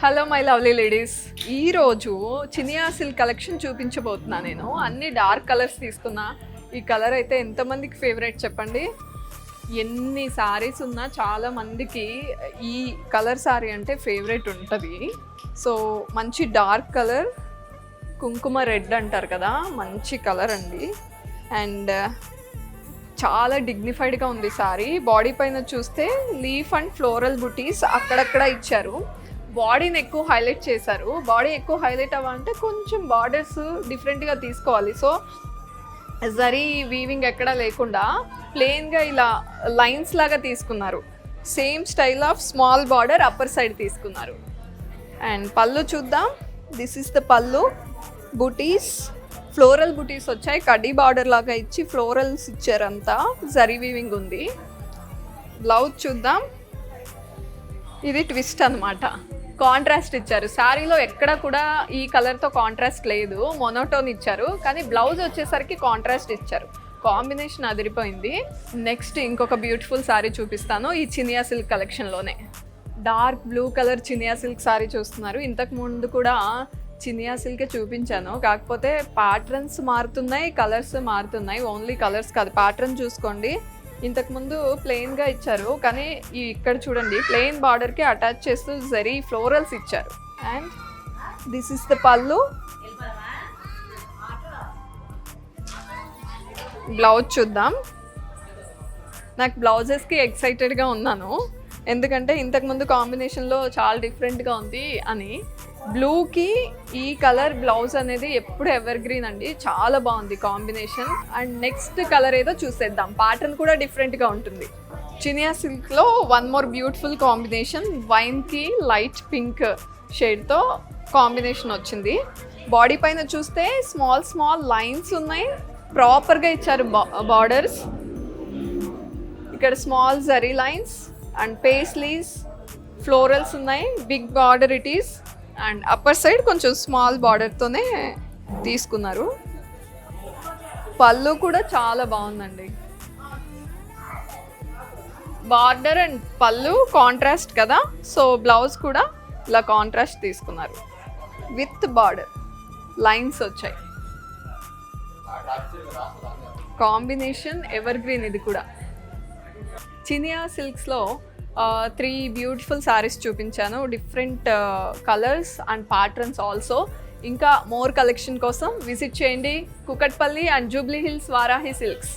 Hello my lovely ladies, ఈరోజు Chiniya silk collection చూపించబోతున్నా. నేను అన్ని డార్క్ కలర్స్ తీసుకున్నా. ఈ కలర్ అయితే ఎంతమందికి ఫేవరెట్ చెప్పండి. ఎన్ని సారీస్ ఉన్నా చాలా మందికి ఈ కలర్ సారీ అంటే ఫేవరెట్ ఉంటుంది. సో మంచి డార్క్ కలర్, కుంకుమ రెడ్ అంటారు కదా, మంచి కలర్ అండి. అండ్ చాలా డిగ్నిఫైడ్గా ఉంది సారీ. బాడీ పైన చూస్తే లీఫ్ అండ్ ఫ్లోరల్ బుటీస్ అక్కడక్కడ ఇచ్చారు. బాడీని ఎక్కువ హైలైట్ చేశారు. బాడీ ఎక్కువ హైలైట్ అవ్వాలంటే కొంచెం బార్డర్స్ డిఫరెంట్గా తీసుకోవాలి. సో జరీ వీవింగ్ ఎక్కడా లేకుండా ప్లెయిన్గా ఇలా లైన్స్ లాగా తీసుకున్నారు. Same style of small border upper side తీసుకున్నారు. అండ్ పళ్ళు చూద్దాం. దిస్ ఇస్ ద పళ్ళు. బుటీస్, ఫ్లోరల్ బుటీస్ వచ్చాయి. కడ్డీ బార్డర్ లాగా ఇచ్చి ఫ్లోరల్స్ ఇచ్చారంతా. జరీ వీవింగ్ ఉంది. బ్లౌజ్ చూద్దాం. ఇది ట్విస్ట్ అనమాట. కాంట్రాస్ట్ ఇచ్చారు. శారీలో ఎక్కడ కూడా ఈ కలర్తో కాంట్రాస్ట్ లేదు, మొనోటోన్ ఇచ్చారు. కానీ బ్లౌజ్ వచ్చేసరికి కాంట్రాస్ట్ ఇచ్చారు. కాంబినేషన్ అదిరిపోయింది. నెక్స్ట్ ఇంకొక బ్యూటిఫుల్ శారీ చూపిస్తాను ఈ చినియా సిల్క్ కలెక్షన్లోనే. Dark blue colour Chiniya silk sari చూస్తున్నారు. ఇంతకు ముందు కూడా చినియా సిల్కే చూపించాను, కాకపోతే ప్యాటర్న్స్ మారుతున్నాయి, కలర్స్ మారుతున్నాయి. ఓన్లీ కలర్స్ కాదు, ప్యాటర్న్ చూసుకోండి. ఇంతకుముందు ప్లెయిన్గా ఇచ్చారు, కానీ ఇక్కడ చూడండి ప్లెయిన్ బార్డర్కి అటాచ్ చేస్తూ జరీ ఫ్లోరల్స్ ఇచ్చారు. అండ్ దిస్ ఇస్ ద పళ్ళు. బ్లౌజ్ చూద్దాం. నాకు బ్లౌజెస్కి ఎక్సైటెడ్గా ఉన్నాను, ఎందుకంటే ఇంతకుముందు కాంబినేషన్లో చాలా డిఫరెంట్గా ఉంది అని. బ్లూకి ఈ కలర్ బ్లౌజ్ అనేది ఎప్పుడు ఎవర్ గ్రీన్ అండి, చాలా బాగుంది కాంబినేషన్. అండ్ నెక్స్ట్ కలర్ ఏదో చూసేద్దాం. ప్యాటర్న్ కూడా డిఫరెంట్గా ఉంటుంది. చినియా సిల్క్లో వన్ మోర్ బ్యూటిఫుల్ కాంబినేషన్. వైన్కి లైట్ పింక్ షేడ్తో కాంబినేషన్ వచ్చింది. బాడీ పైన చూస్తే స్మాల్ స్మాల్ లైన్స్ ఉన్నాయి, ప్రాపర్గా ఇచ్చారు బార్డర్స్. ఇక్కడ small zari lines and paisleys, florals ఉన్నాయి. Big border it is. And upper side కొంచెం స్మాల్ బార్డర్తోనే తీసుకున్నారు. పళ్ళు కూడా చాలా బాగుందండి. బార్డర్ అండ్ పళ్ళు కాంట్రాస్ట్ కదా, సో బ్లౌజ్ కూడా ఇలా కాంట్రాస్ట్ తీసుకున్నారు. విత్ బార్డర్ లైన్స్ వచ్చాయి. Combination evergreen. ఇది కూడా చినియా సిల్క్స్లో 3 బ్యూటిఫుల్ శారీస్ చూపించాను. Different colours and patterns also. ఇంకా మోర్ కలెక్షన్ కోసం విజిట్ చేయండి Kukatpally and Jubilee Hills Varahi silks.